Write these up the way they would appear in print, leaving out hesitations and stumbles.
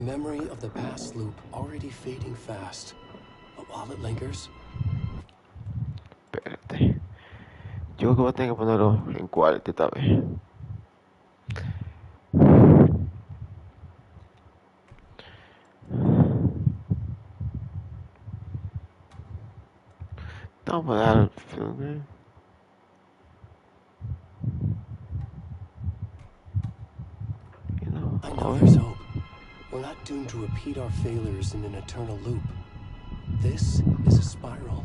Memory of the past loop already fading fast. But while it lingers, Espérate. Yo creo que voy a tener que ponerlo en quality esta vez. No, voy a dar film. I know there's hope. We're not doomed to repeat our failures in an eternal loop. This is a spiral.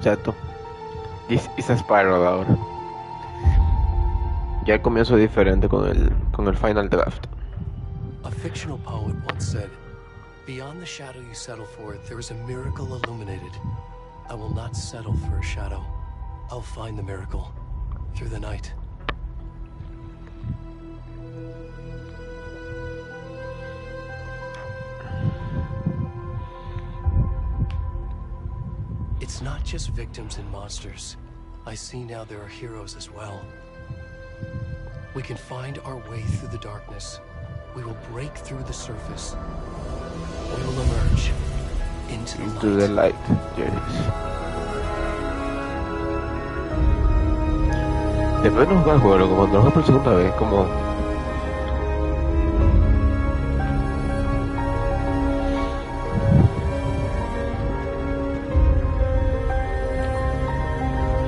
Chato. This is a spiral ahora. Ya el comienzo es diferente con el final draft. A fictional poet once said, "Beyond the shadow you settle for, there is a miracle illuminated. I will not settle for a shadow. I'll find the miracle through the night." It's not just victims and monsters. I see now there are heroes as well. We can find our way through the darkness. We will break through the surface. We will emerge into the light. Yes. Después de no jugar el juego, como cuando lo jugué por segunda vez, como...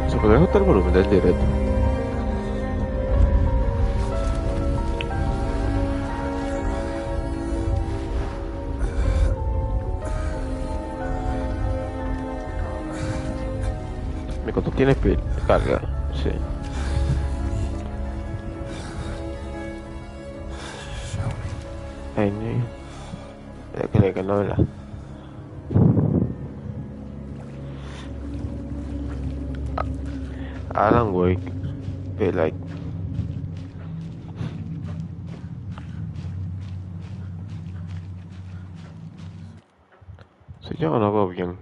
Se podría ajustar el volumen del directo. Me contó tienes carga, sí. Ay, no. Que no, ¿verdad? Alan Wake, but like... Si yo no veo bien.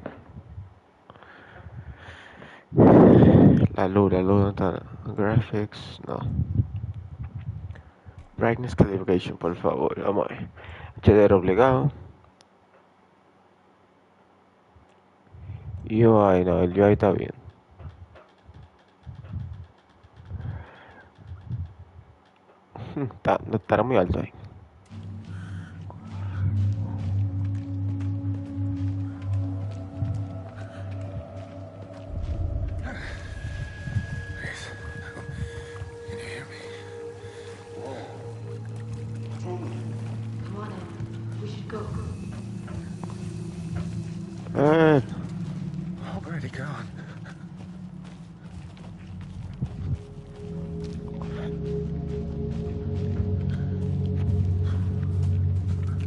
La luz no está... Graphics, no. Brightness calibration, por favor, vamos a ver. HDR obligado. UI, no, el UI está bien. No estará muy alto ahí. Already gone.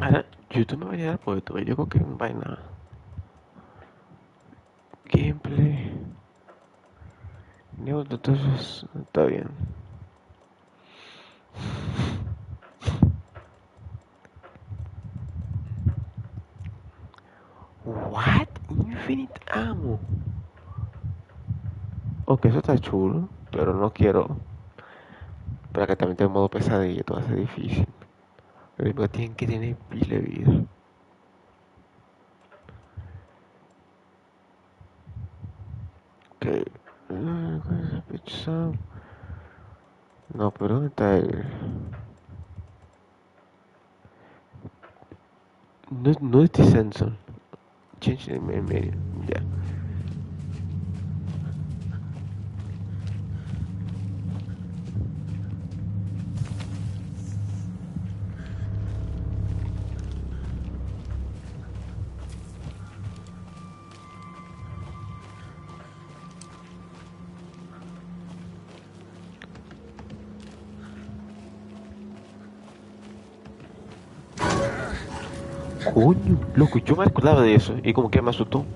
Ahora, YouTube me va a llegar por esto. Yo creo que no vaina. Gameplay. New entonces está bien. What? Infinite ammo. Ok, eso está chulo, pero no quiero. Para que también tenga modo pesadilla, todo hace difícil. Pero tienen que tener pila de vida. Ok. No, pero ¿dónde está el...? No es sensor. Change the main menu. Ya. Coño, loco, yo me acordaba de eso y como que me asustó.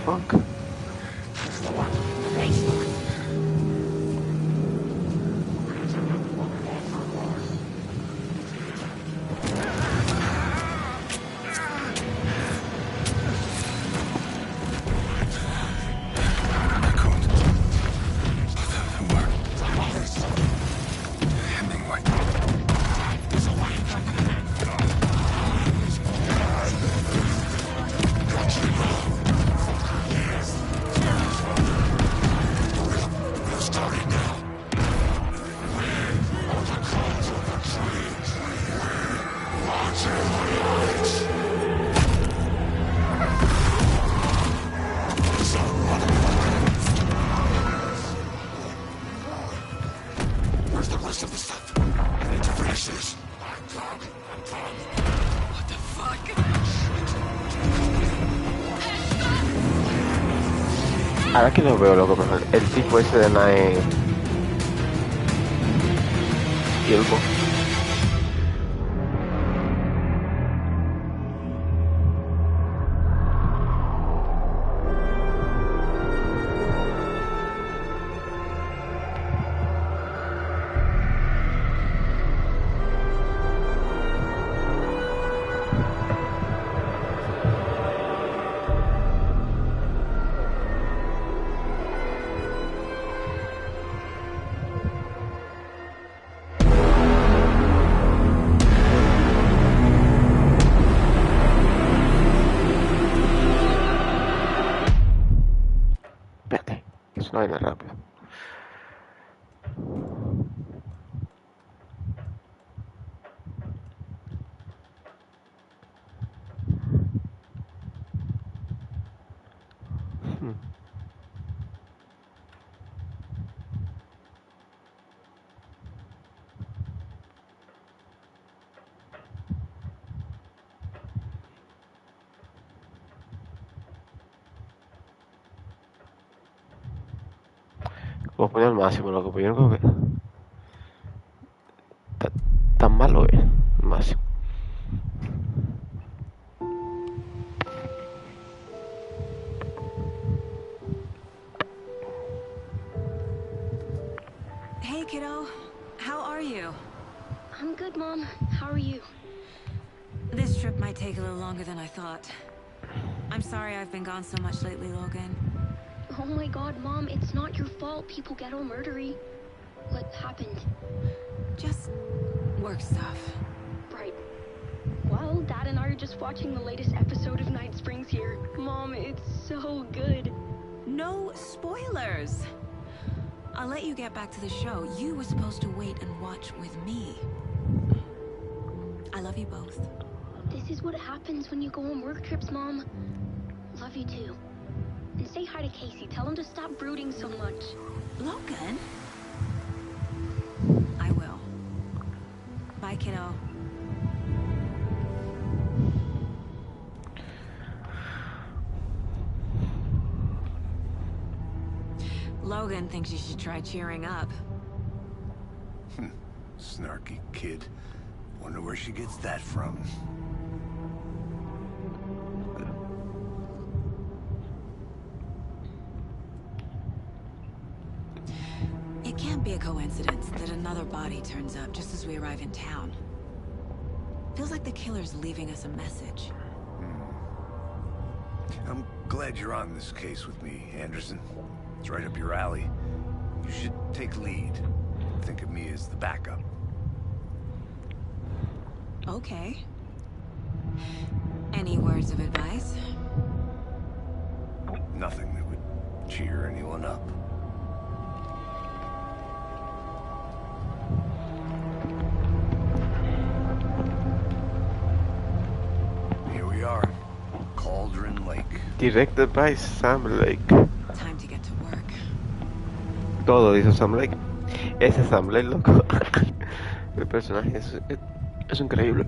Fuck. Ahora que lo veo, loco, pero el tipo ese de Night y el bo. Espérate, que es una vaina rápida. Voy a poner al máximo, loco, pero yo no creo que tan malo es el máximo. Hey, kiddo. How are you? I'm good, Mom. How are you? This trip might take a little longer than I thought. I'm sorry I've been gone so much lately, Logan. Oh my god, Mom, it's not your fault people get all murdery. What happened? Just work stuff. Right. Well, Dad and I are just watching the latest episode of Night Springs here. Mom, it's so good. No spoilers! I'll let you get back to the show. You were supposed to wait and watch with me. I love you both. This is what happens when you go on work trips, Mom. Love you too. And say hi to Casey. Tell him to stop brooding so much. Logan? I will. Bye, kiddo. Logan thinks you should try cheering up. Snarky kid. Wonder where she gets that from. It can't be a coincidence that another body turns up just as we arrive in town. Feels like the killer's leaving us a message. I'm glad you're on this case with me, Anderson. It's right up your alley. You should take lead. Think of me as the backup. Okay. Any words of advice? Nothing that would cheer anyone up. Here we are. Cauldron Lake. Directed by Sam Lake. Time to get to Todo dice Sam Lake. Ese Sam Lake, loco. El personaje es increíble.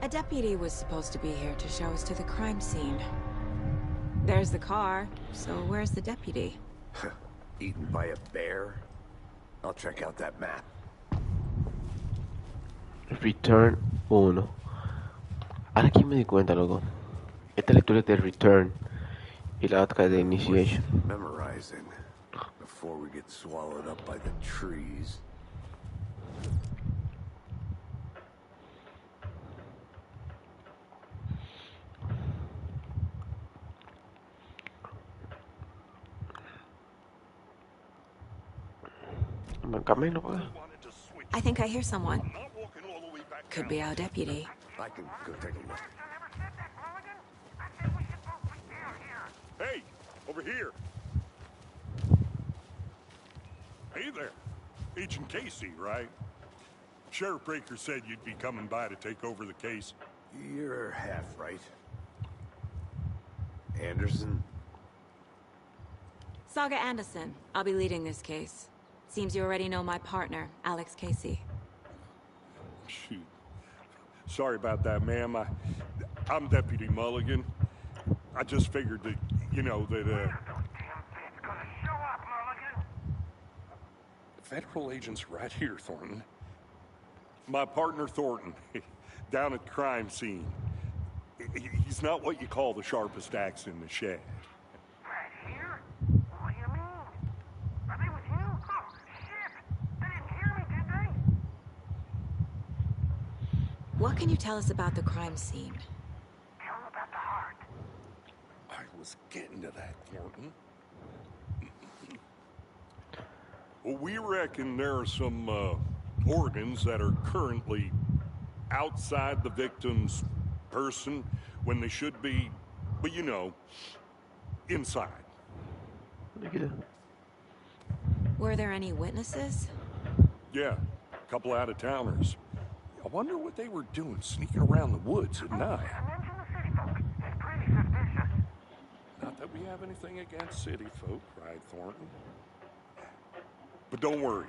A deputy was supposed to be here to show us to the crime scene. There's the car, so where's the deputy? Eaten by a bear? I'll check out that map. Return 1. Ahora aquí me di cuenta, loco. Esta lectura es de Return y la otra es de Initiation. Memorizing before we get swallowed up by the trees. Camino por acá. I think I hear someone. Could be our deputy. I can go take a look. Hey, over here. Hey there. Agent Casey, right? Sheriff Breaker said you'd be coming by to take over the case. You're half right. Anderson? Saga Anderson. I'll be leading this case. Seems you already know my partner, Alex Casey. Shoot. Sorry about that, ma'am. I'm Deputy Mulligan. I just figured that, you know, that, Federal agents right here, Thornton. My partner, Thornton, down at the crime scene. He's not what you call the sharpest axe in the shed. Right here? What do you mean? Are they with you? Oh, shit! They didn't hear me, did they? What can you tell us about the crime scene? Tell them about the heart. I was getting to that, Thornton. Well, we reckon there are some organs that are currently outside the victim's person when they should be, but you know, inside. Were there any witnesses? Yeah, a couple out-of-towners. I wonder what they were doing sneaking around the woods at night. I mentioned the city folk. It's pretty suspicious. Not that we have anything against city folk, right, Thornton? But don't worry.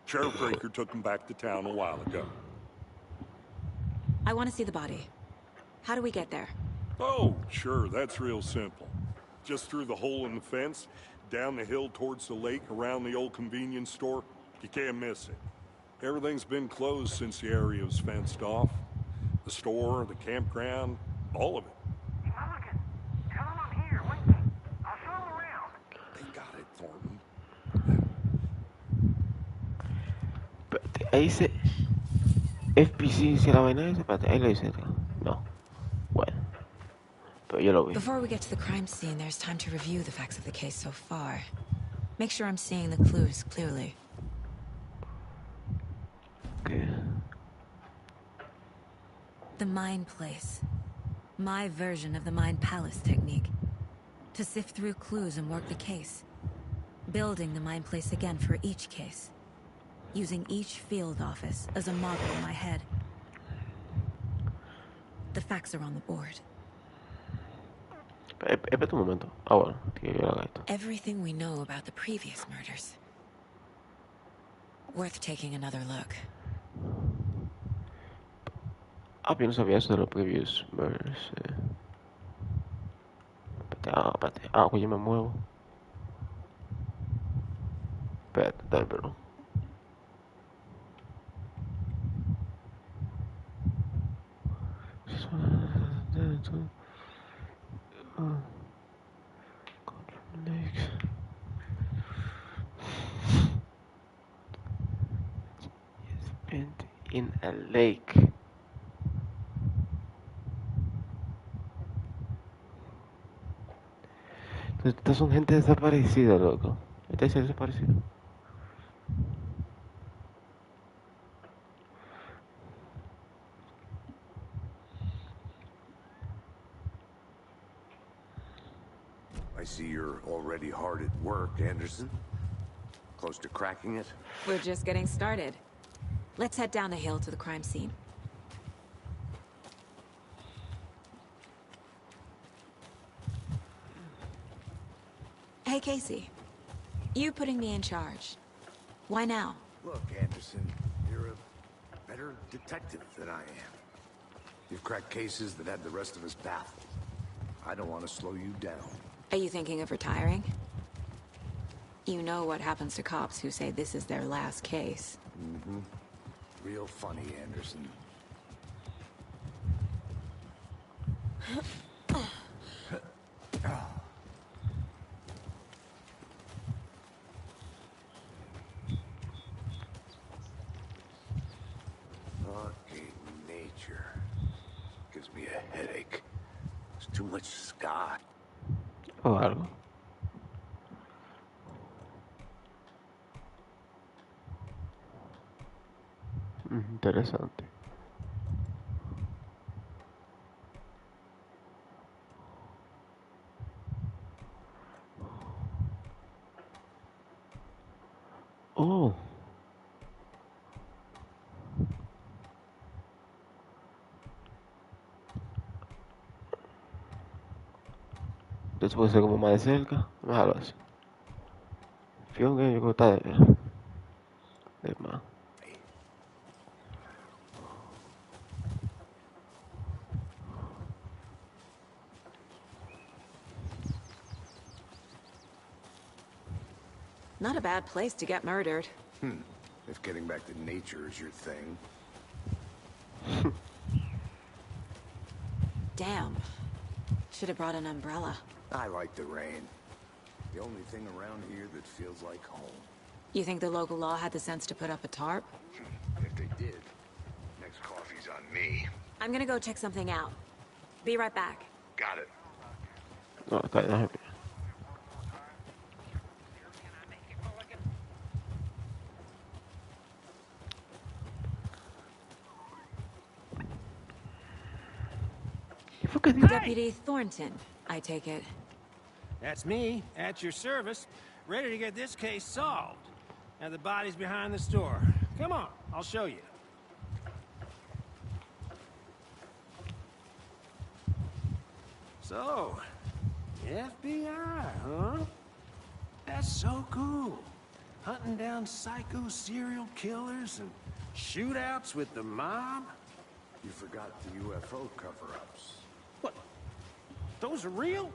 Sheriff Breaker took him back to town a while ago. I want to see the body. How do we get there? Oh, sure, that's real simple. Just through the hole in the fence, down the hill towards the lake, around the old convenience store. You can't miss it. Everything's been closed since the area was fenced off. The store, the campground, all of it. Mulligan, tell them I'm here. Wait me. I'll show them around. They got it, Thornton. Espérate, ahí dice FPC, dice la vaina esa. Espérate, ahí lo dice. No. Bueno. Pero yo lo vi. Before we get to the crime scene, there's time to review the facts of the case so far. Make sure I'm seeing the clues clearly. Okay. The Mind Place. My version of the Mind Palace technique. To sift through clues and work the case. Building the Mind Place again for each case. Using each field office as a model in my head. The facts are on the board. Espérate un momento. Ah, bueno, que yo haga esto. Everything we know about the previous murders. Worth taking another look. Ah, yo no sabía eso de los previous murders. Espérate. Ah, pues yo me muevo. Espérate, dame, perdón. Spent in a lake. Entonces, estas son gente desaparecida, loco. Este es el desaparecido. I see you're already hard at work, Anderson. Close to cracking it? We're just getting started. Let's head down the hill to the crime scene. Hey, Casey. You putting me in charge. Why now? Look, Anderson, you're a better detective than I am. You've cracked cases that had the rest of us baffled. I don't want to slow you down. Are you thinking of retiring? You know what happens to cops who say this is their last case. Mm-hmm. Real funny, Anderson. Fucking nature. Gives me a headache. There's too much sky. O algo. Interesante. Oh. Entonces puede ser como más de cerca. Déjalo así. Fíjate que yo creo que está de más. Not a bad place to get murdered. If getting back to nature is your thing. Damn. Should have brought an umbrella. I like the rain. The only thing around here that feels like home. You think the local law had the sense to put up a tarp? If they did, next coffee's on me. I'm gonna go check something out. Be right back. Got it. No, está bien. ¿Qué fue que dijo? Deputy Thornton, I take it. That's me, at your service, ready to get this case solved. Now the body's behind the store. Come on, I'll show you. So, FBI, huh? That's so cool. Hunting down psycho serial killers and shootouts with the mob. You forgot the UFO cover-ups. What? Those are real?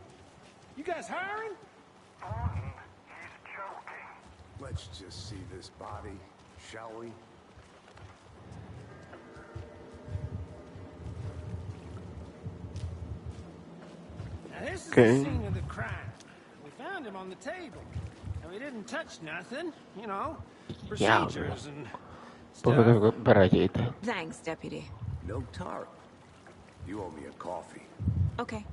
You guys hiring? Thornton, he's joking. Let's just see this body, shall we? Now this is Okay. the scene of the crime. We found him on the table. And we didn't touch nothing, you know, procedures and Porque stuff. para rayita. Thanks, Deputy. No tarp. You owe me a coffee. Okay.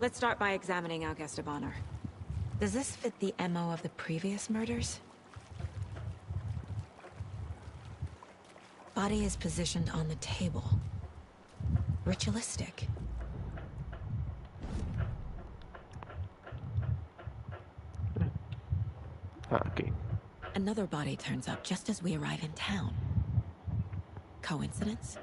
Let's start by examining Al Estebaner. Does this fit the MO of the previous murders? Body is positioned on the table. Ritualistic. Ah, aquí. Another body turns up just as we arrive in town. Coincidence?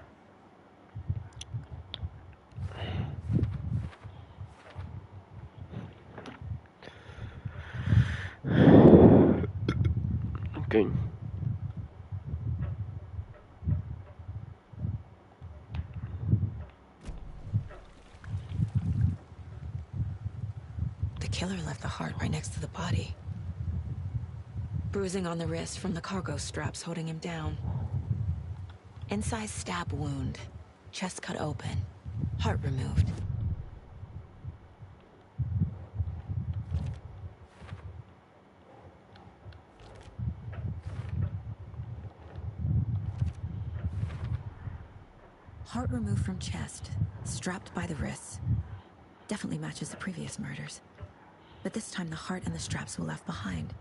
Ok. The killer left the heart right next to the body. Bruising on the wrist from the cargo straps holding him down. Incised stab wound. Chest cut open. Heart removed. Heart removed from chest. Strapped by the wrists. Definitely matches the previous murders. But this time the heart and the straps were left behind.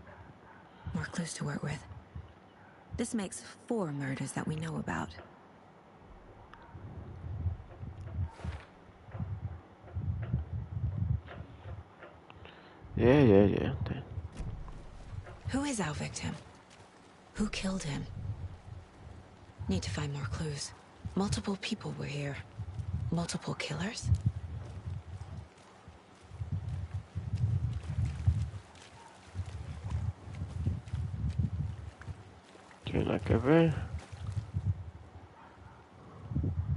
More clues to work with. This makes 4 murders that we know about. Yeah. Who is our victim? Who killed him? Need to find more clues. Multiple people were here. Multiple killers? Tiene nada que ver.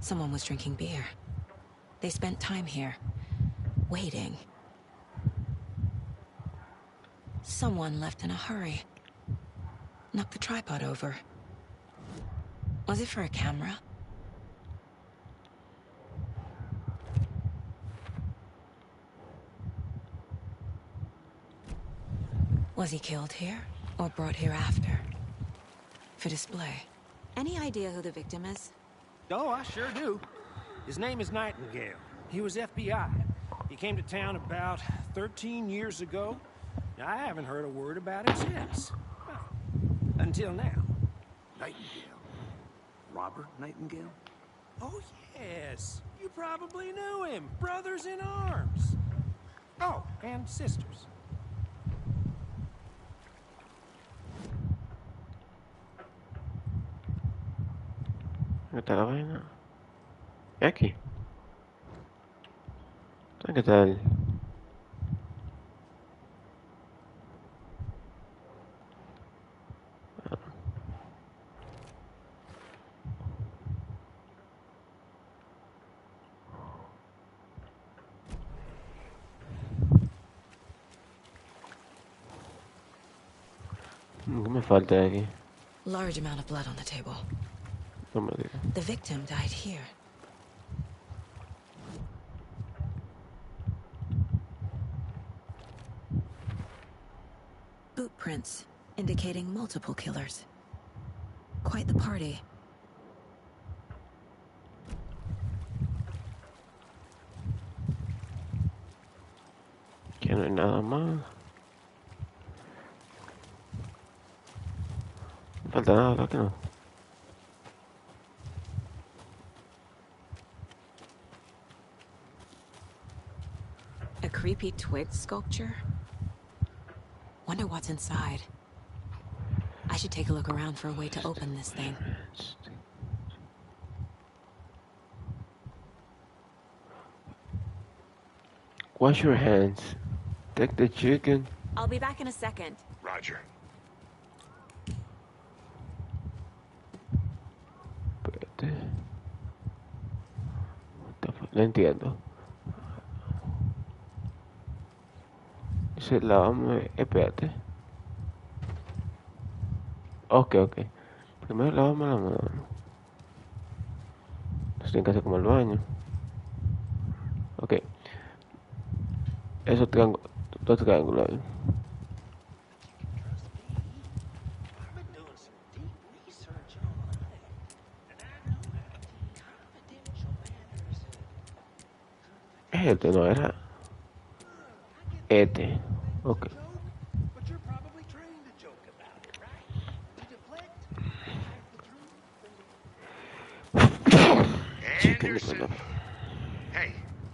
Someone was drinking beer. They spent time here, waiting. Someone left in a hurry. Knocked the tripod over. Was it for a camera? Was he killed here, or brought here after? For display. Any idea who the victim is? Oh, I sure do. His name is Nightingale. He was FBI. He came to town about 13 years ago. I haven't heard a word about him since. Well, until now. Nightingale? Robert Nightingale? Oh, yes. You probably knew him. Brothers in arms. Oh, and sisters. ¿Qué está la vaina? Aquí. ¿Qué tal? ¿Qué me falta de aquí? Large amount of blood on the table. No me digas. The victim died here. Boot prints indicating multiple killers. Quite the party. Que no hay nada más. No falta nada, ¿verdad que no? A creepy twig sculpture? Wonder what's inside. I should take a look around for a way to open this thing. Wash your hands. Take the chicken. I'll be back in a second. Roger. Espérate. No entiendo. Dice lavame. Espérate. Ok. Primero lavame la mano. Esto tiene que hacer como el baño. Ok. Eso triángulo. Dos triángulos ahí. I've been doing some deep research on it. And I know that confidential matters. Este no era. Este. Ok. Joke, but you're probably trained to joke about it, right? To deflect, hide the truth from the... Chicken Anderson. enough. Hey,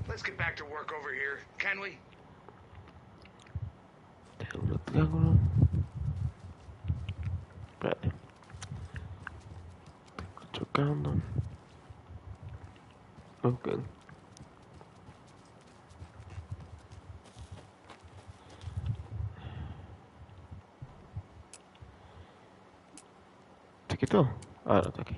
let's get back to work over here, can we? Triángulo. Espérate. Estoy chocando. Ok. ¿Se quitó? Ah, no, está aquí.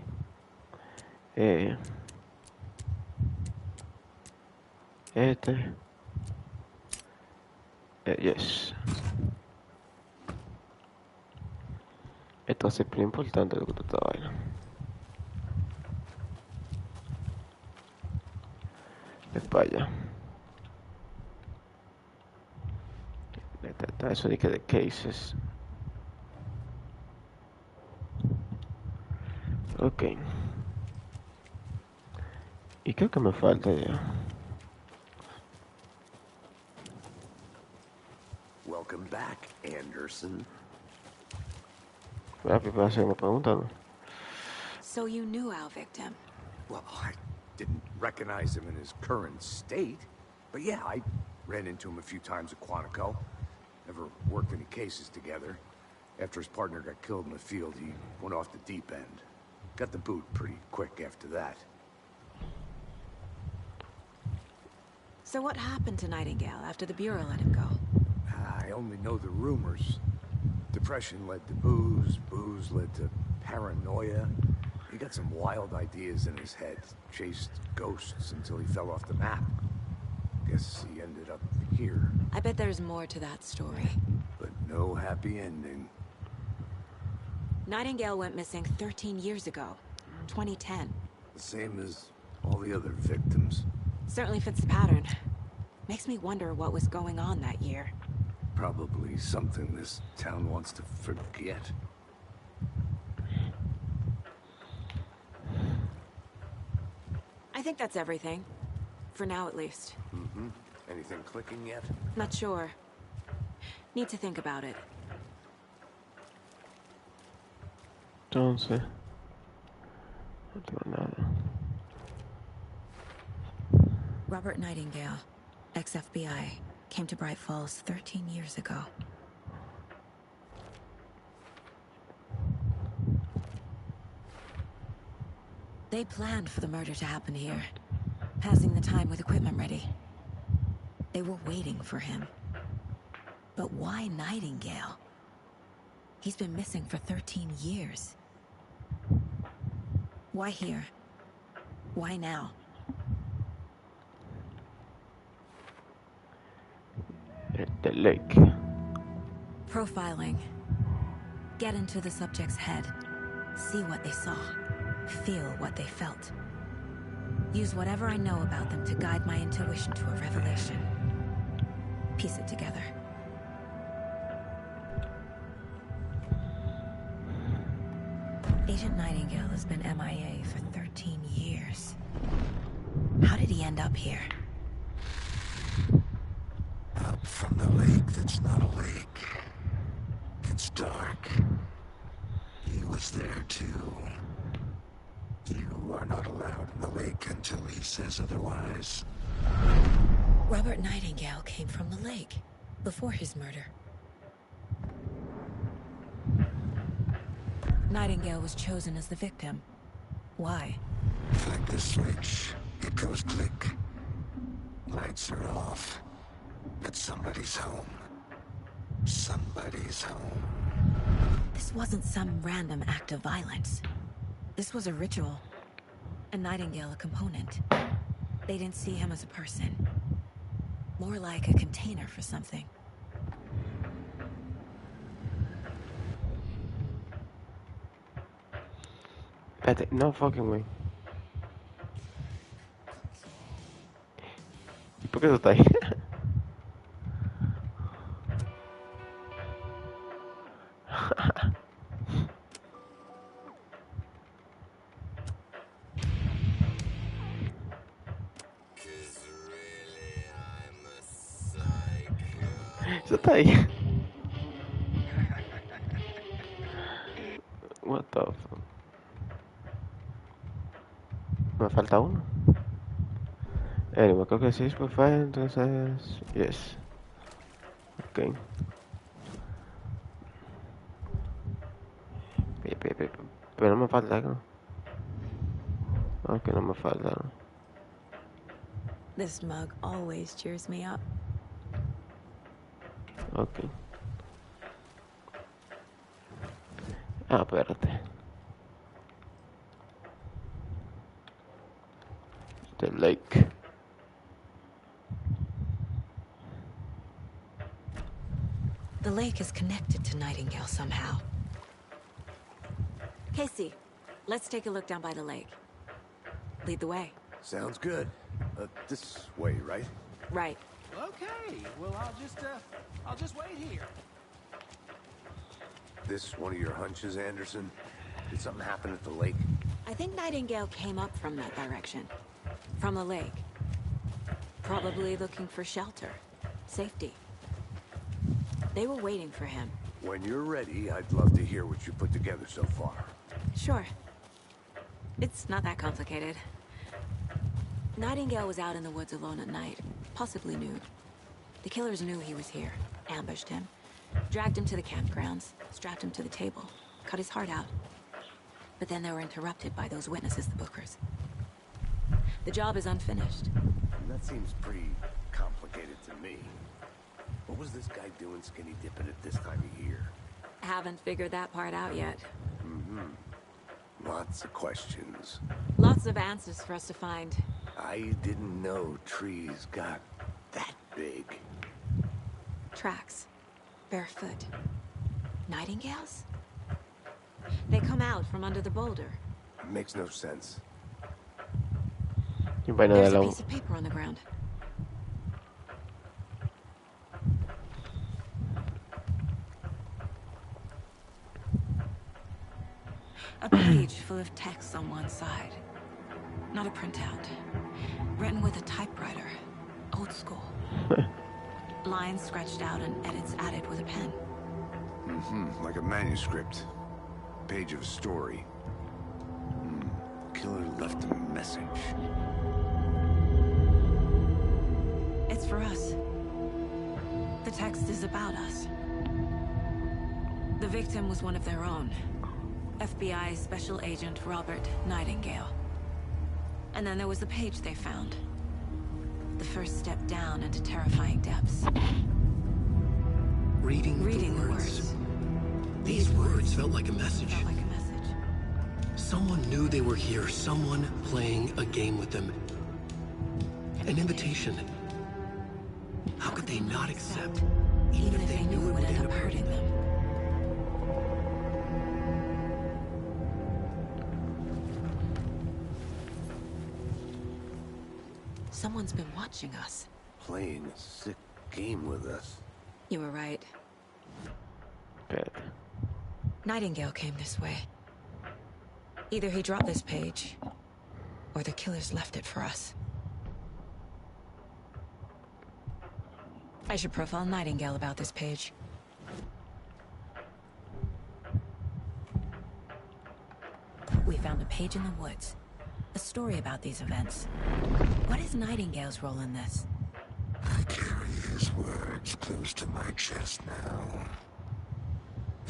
Este. Yes. Esto es muy importante lo que tú estás vaina. Es para allá. Está eso de que de cases. Ok. Y creo que me falta ya. Welcome back, Anderson. Rápido, para hacerme preguntando. So you knew our victim? Well, I didn't recognize him in his current state. But yeah, I ran into him a few times at Quantico. Never worked any cases together. After his partner got killed in the field, he went off the deep end. Got the boot pretty quick after that. So what happened to Nightingale after the Bureau let him go? I only know the rumors. Depression led to booze, booze led to paranoia. He got some wild ideas in his head. Chased ghosts until he fell off the map. Guess he ended up here. I bet there's more to that story. But no happy ending. Nightingale went missing 13 years ago. 2010. The same as all the other victims. Certainly fits the pattern. Makes me wonder what was going on that year. Probably something this town wants to forget. I think that's everything. For now, at least. Mm-hmm. Anything clicking yet? Not sure. Need to think about it. Entonces, no tengo nada. Robert Nightingale, ex-FBI, came to Bright Falls 13 years ago. They planned for the murder to happen here, passing the time with equipment ready. They were waiting for him. But why Nightingale? He's been missing for 13 years. Why here? Why now? The lake. Profiling. Get into the subject's head. See what they saw. Feel what they felt. Use whatever I know about them to guide my intuition to a revelation. Piece it together. Agent Nightingale has been MIA for 13 years. How did he end up here? Up from the lake that's not a lake. It's dark. He was there too. You are not allowed in the lake until he says otherwise. Robert Nightingale came from the lake, before his murder. Nightingale was chosen as the victim. Why? Flick the switch. It goes click. Lights are off. But somebody's home. Somebody's home. This wasn't some random act of violence. This was a ritual. And Nightingale a component. They didn't see him as a person. More like a container for something. No fucking way. ¿Y por qué tú estás ahí? Eso está ahí. What the fuck? Me falta uno. Anyway, creo que sí es perfecto, entonces... Yes. Ok. Pero no me falta, ¿no? Ok, no me falta, ¿no? This mug always cheers me up. Ok. Ah, espérate. The lake. The lake is connected to Nightingale somehow. Casey, let's take a look down by the lake. Lead the way. Sounds good. This way, right? Right. Okay, well, I'll just wait here. This one of your hunches, Anderson? Did something happen at the lake? I think Nightingale came up from that direction. From the lake. Probably looking for shelter. Safety. They were waiting for him. When you're ready, I'd love to hear what you put together so far. Sure. It's not that complicated. Nightingale was out in the woods alone at night, possibly nude. The killers knew he was here, ambushed him, dragged him to the campgrounds, strapped him to the table, cut his heart out. But then they were interrupted by those witnesses, the Bookers. The job is unfinished. That seems pretty complicated to me. What was this guy doing skinny dipping at this time of year? Haven't figured that part out yet. Mm-hmm. Lots of questions. Lots of answers for us to find. I didn't know trees got that big. Tracks. Barefoot. Nightingales? They come out from under the boulder. Makes no sense. Y vaina There's de a la... piece of paper on the ground. A page full of text on one side. Not a printout. Written with a typewriter. Old school. Lines scratched out and edits added with a pen. Like a manuscript. Page of a story. Killer left a message. It's for us. The text is about us. The victim was one of their own. FBI Special Agent Robert Nightingale. And then there was the page they found. The first step down into terrifying depths. Reading the words. These words felt like a message. Felt like a message. Someone knew they were here. Someone playing a game with them. An invitation. How could they not accept, even if they knew it would end up hurting them? Someone's been watching us. Playing a sick game with us. You were right. Espérate. Nightingale came this way. Either he dropped this page, or the killers left it for us. I should profile Nightingale about this page. We found a page in the woods. A story about these events. What is Nightingale's role in this? I carry his words close to my chest now.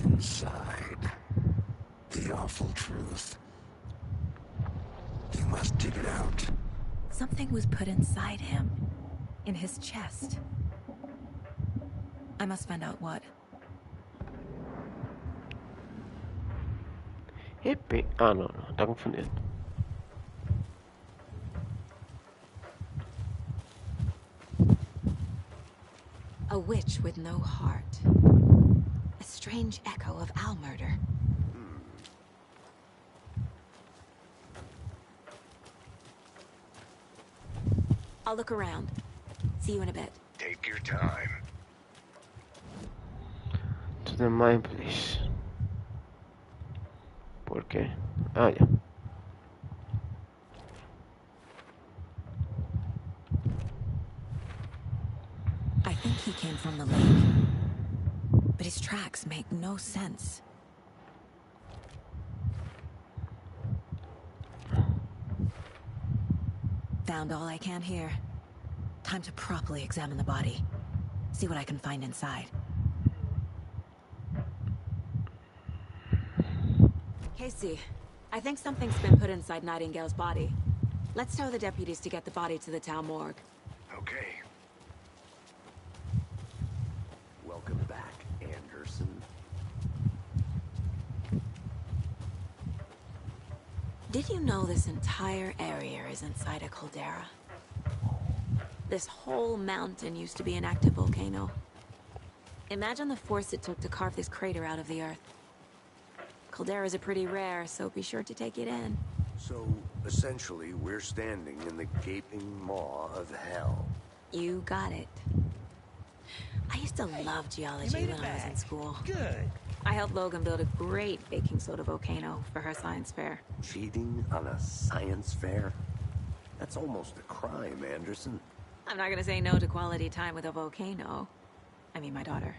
Inside, the awful truth. You must dig it out. Something was put inside him. In his chest. I must find out what. Epe. Ah, no, está confundiendo. A witch with no heart. A strange echo of owl murder. I'll look around. See you in a bit. Take your time. To the mind, please. ¿Por qué? Ah, ya. I think he came from the lake. But his tracks make no sense. Found all I can here. Time to properly examine the body. See what I can find inside. Casey, I think something's been put inside Nightingale's body. Let's tell the deputies to get the body to the town morgue. Okay. Welcome back, Anderson. Did you know this entire area is inside a caldera? This whole mountain used to be an active volcano. Imagine the force it took to carve this crater out of the earth. Calderas are pretty rare, so be sure to take it in. So, essentially, we're standing in the gaping maw of hell. You got it. I used to love geology when I was in school. Good. I helped Logan build a great baking soda volcano for her science fair. Cheating on a science fair? That's almost a crime, Anderson. I'm not gonna say no to quality time with a volcano. I mean, my daughter.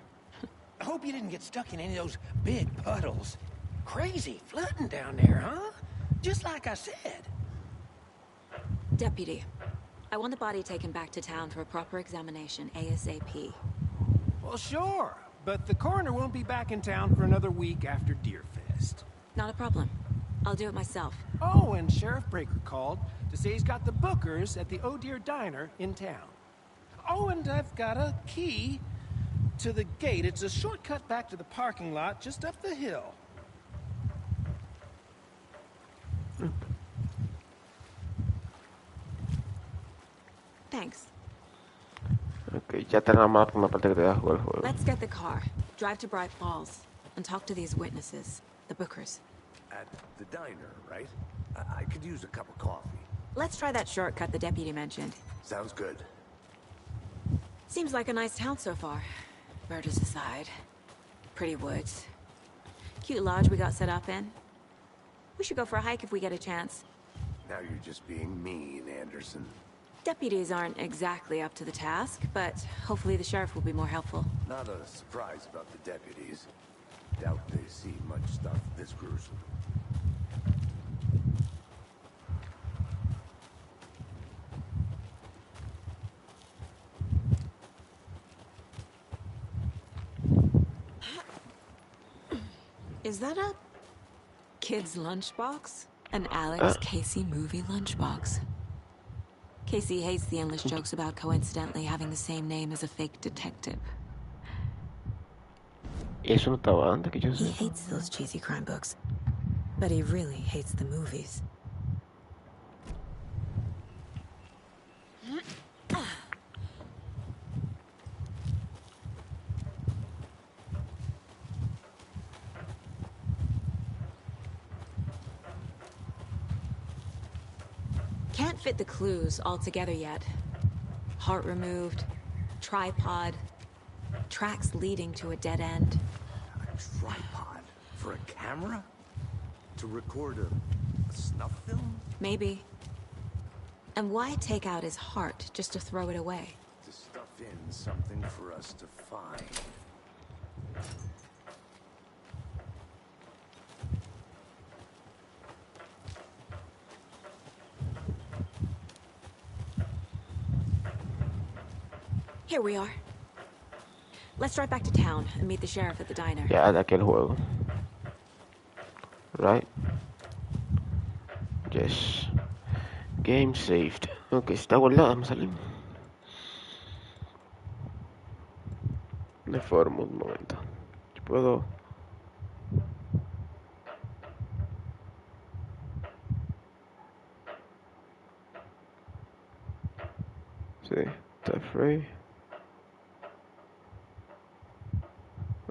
I hope you didn't get stuck in any of those big puddles. Crazy flooding down there, huh? Just like I said. Deputy, I want the body taken back to town for a proper examination, ASAP. Well, sure. But the coroner won't be back in town for another week after Deerfest. Not a problem. I'll do it myself. Oh, and Sheriff Breaker called to say he's got the bookers at the Oh Dear Diner in town. Oh, and I've got a key to the gate. It's a shortcut back to the parking lot just up the hill. Thanks. Ok, ya terminamos la primera parte que te da jugar el juego. Let's get the car, drive to Bright Falls, and talk to these witnesses, the Bookers. At the diner, right? I could use a cup of coffee. Let's try that shortcut the deputy mentioned. Sounds good. Seems like a nice town so far. Murders aside. Pretty woods. Cute lodge we got set up in. We should go for a hike if we get a chance. Now you're just being mean, Anderson. Deputies aren't exactly up to the task, but hopefully the sheriff will be more helpful. Not a surprise about the deputies. Doubt they see much stuff this gruesome. Is that a kid's lunchbox? An Alex Casey movie lunchbox. Casey hates the endless jokes about coincidentally having the same name as a fake detective. Eso no estaba antes que yo He sé. hates those cheesy crime books, but he really hates the movies. Can't fit the clues all together yet. Heart removed, tripod, tracks leading to a dead end. A tripod? For a camera? To record a snuff film? Maybe. And why take out his heart just to throw it away? To stuff in something for us to find. Here we are. Let's drive back to town and meet the sheriff at the diner. Ya de aquel juego. Right? Yes. Game saved. Ok, está guardada, me salí. Me formo un momento. Yo puedo. Sí, está free.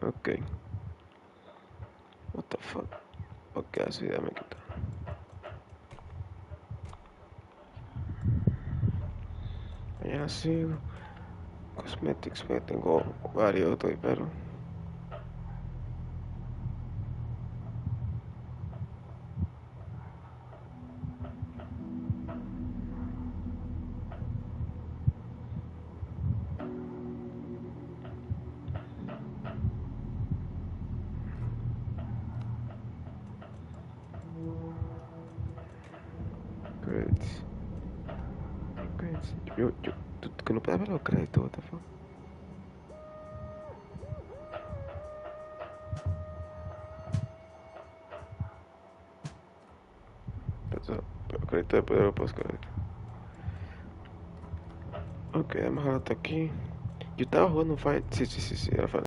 Ok. What the fuck? Ok, así ya me quita. Ya sigo. Cosmetics, que tengo varios, pero. Credits. Credits. Tú que no puedes ver los créditos, what the fuck. Pero crédito de poder post crédito. Ok, vamos a hasta aquí. Yo estaba jugando Fight. Sí, era Fight.